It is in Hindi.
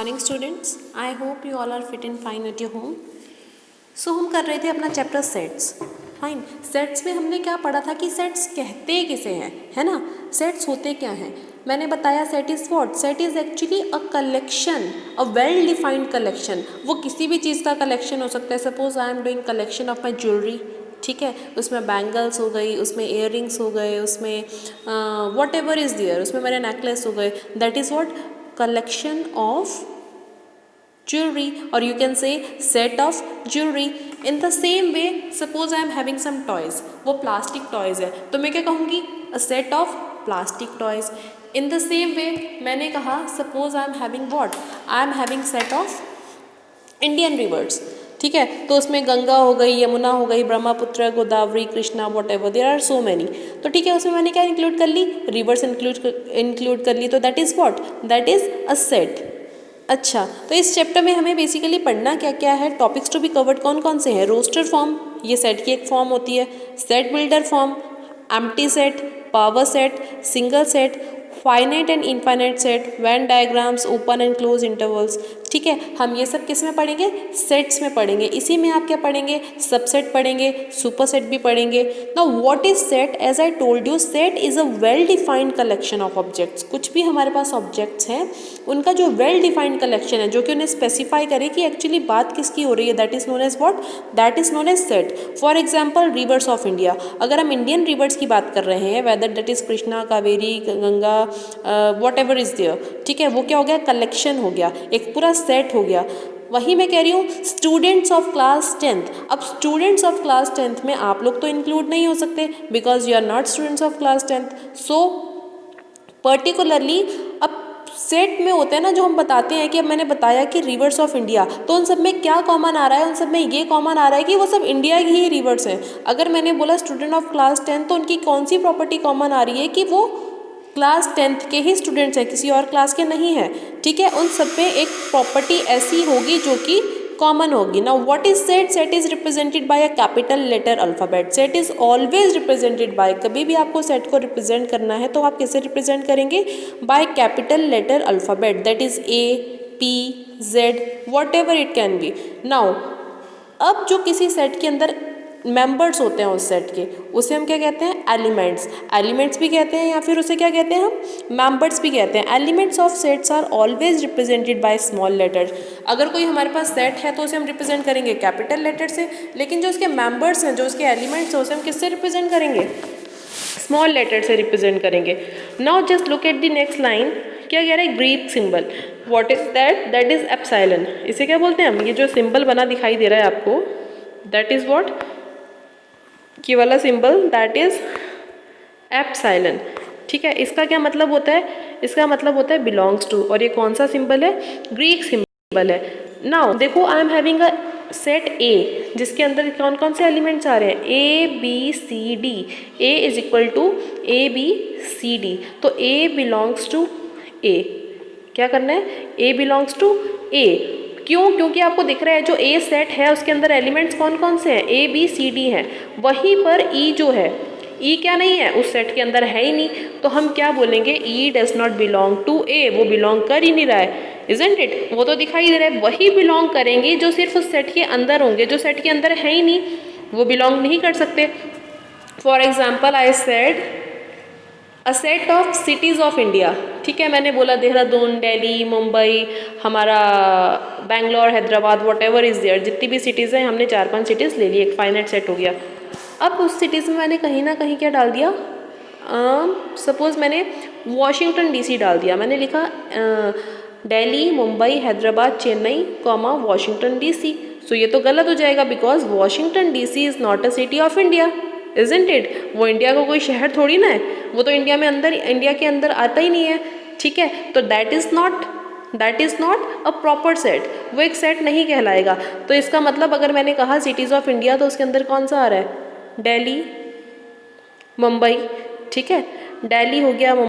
Morning students, I hope you all are fit and fine at your home. So हम कर रहे थे अपना चैप्टर सेट्स। फाइन, सेट्स में हमने क्या पढ़ा था कि सेट्स कहते किसे हैं, है ना। सेट्स होते क्या हैं मैंने बताया। Set is what? Set is actually a collection, a well defined collection. वो किसी भी चीज़ का कलेक्शन हो सकता है। Suppose I am doing collection of my jewellery, ठीक है, उसमें बैंगल्स हो गई, उसमें इयररिंग्स हो गए, उसमें वॉट एवर इज़ देयर, उसमें मेरे नेकलेस हो गए। That is what? Collection of jewelry, or you can say set of jewelry. In the same way, suppose I am having some toys, वो plastic toys है तो मैं क्या कहूँगी? A set of plastic toys. In the same way मैंने कहा suppose I am having what? I am having set of Indian rivers, ठीक है, तो उसमें गंगा हो गई, यमुना हो गई, Brahmaputra, Godavari, Krishna, whatever there are so many. तो ठीक है, उसमें मैंने क्या इंक्लूड कर ली? रिवर्स इंक्लूड कर ली। तो that is what? That is a set. अच्छा, तो इस चैप्टर में हमें बेसिकली पढ़ना क्या क्या है? टॉपिक्स टू बी कवर्ड कौन कौन से हैं? रोस्टर फॉर्म, ये सेट की एक फॉर्म होती है। Set builder form, empty set, power set, single set, finite and infinite set, Venn diagrams, open and close intervals. ठीक है, हम ये सब किस में पढ़ेंगे? सेट्स में पढ़ेंगे। इसी में आप क्या पढ़ेंगे? सबसेट पढ़ेंगे, सुपर सेट भी पढ़ेंगे। Now what is set? As I told you, set is a well defined collection of objects. कुछ भी हमारे पास ऑब्जेक्ट्स हैं, उनका जो वेल डिफाइंड कलेक्शन है, जो कि उन्हें स्पेसिफाई करे कि एक्चुअली बात किसकी हो रही है, that is known as what? That is known as set. For example, rivers of India, अगर हम इंडियन रिवर्स की बात कर रहे हैं, whether that is Krishna, Kaveri, Ganga, whatever is there, ठीक है, वो क्या हो गया? कलेक्शन हो गया, एक पूरा सेट हो गया। वही मैं कह रही हूँ स्टूडेंट्स ऑफ क्लास 10th। अब स्टूडेंट्स ऑफ क्लास 10th में आप लोग तो इंक्लूड नहीं हो सकते, because you are not students of class 10th। So particularly अब सेट में होते हैं ना, जो हम बताते हैं कि अब मैंने बताया कि रिवर्स ऑफ इंडिया, तो उन सब में क्या कॉमन आ रहा है? उन सब में ये कॉमन आ रहा है कि वो सब इंडिया की ही रिवर्स हैं। अगर मैंने बोला स्टूडेंट ऑफ क्लास 10, तो उनकी कौन सी प्रॉपर्टी कॉमन आ रही है? कि वो क्लास 10th के ही स्टूडेंट्स हैं, किसी और क्लास के नहीं हैं। ठीक है, उन सब में एक प्रॉपर्टी ऐसी होगी जो कि कॉमन होगी। Now what is set? Set is represented by a capital letter alphabet. Set is always represented by, कभी भी आपको सेट को रिप्रेजेंट करना है तो आप कैसे रिप्रेजेंट करेंगे? By capital letter alphabet, that is A, P, Z, whatever it can be. Now अब जो किसी सेट के अंदर मेंबर्स होते हैं उस सेट के, उसे हम क्या कहते हैं? एलिमेंट्स। एलिमेंट्स भी कहते हैं या फिर उसे क्या कहते हैं? हम मेंबर्स भी कहते हैं। Elements of sets are always represented by small letters. अगर कोई हमारे पास सेट है तो उसे हम रिप्रेजेंट करेंगे कैपिटल लेटर से, लेकिन जो उसके मेंबर्स हैं, जो उसके एलिमेंट्स हैं, उसे हम किससे रिप्रेजेंट करेंगे? स्मॉल लेटर से रिप्रेजेंट करेंगे। Now just look at the next line, क्या कह रहा है? Greek symbol, what is that? That is epsilon. इसे क्या बोलते हैं हम? ये जो सिंबल बना दिखाई दे रहा है आपको, दैट इज व्हाट? ये वाला सिंबल, दैट इज एप्सिलॉन। ठीक है, इसका क्या मतलब होता है? इसका मतलब होता है बिलोंग्स टू। और ये कौन सा सिंबल है? ग्रीक सिंबल है। नाउ देखो, I am having a set A, जिसके अंदर कौन कौन से एलिमेंट्स आ रहे हैं? A, b, c, d. A is equal to a, b, c, d. तो ए बिलोंग्स टू ए। क्या करना है? A belongs to A. क्यों? क्योंकि आपको दिख रहा है जो ए सेट है उसके अंदर एलिमेंट्स कौन कौन से हैं? ए, बी, सी, डी हैं। वहीं पर ई जो है, ई क्या नहीं है? उस सेट के अंदर है ही नहीं। तो हम क्या बोलेंगे? ई डज नॉट बिलोंग टू ए। वो बिलोंग कर ही नहीं रहा है, इजंट इट? वो तो दिखाई दे रहा है। वही बिलोंग करेंगे जो सिर्फ उस सेट के अंदर होंगे, जो सेट के अंदर है ही नहीं वो बिलोंग नहीं कर सकते। For example, I said a set of cities of India. ठीक है, मैंने बोला देहरादून, दिल्ली, मुंबई, हमारा Bangalore, Hyderabad, whatever is there, जितनी भी सिटीज़ हैं, हमने 4-5 सिटीज़ ले ली, एक फाइनाइट सेट हो गया। अब उस सिटीज़ में मैंने कहीं ना कहीं क्या डाल दिया? सपोज़ मैंने वॉशिंगटन डीसी डाल दिया। मैंने लिखा Delhi, Mumbai, Hyderabad, Chennai, comma Washington DC. So ये तो गलत हो जाएगा, because Washington DC is not a city of India, isn't it? वो इंडिया का कोई शहर थोड़ी ना है, वो तो इंडिया में अंदर, इंडिया के अंदर आता ही नहीं है। ठीक है, तो that is not a proper set, वो एक सेट नहीं कहलाएगा। तो इसका मतलब अगर मैंने कहा सिटीज़ ऑफ इंडिया, तो उसके अंदर कौन सा आ रहा है? दिल्ली, मुंबई। ठीक है, दिल्ली हो गया,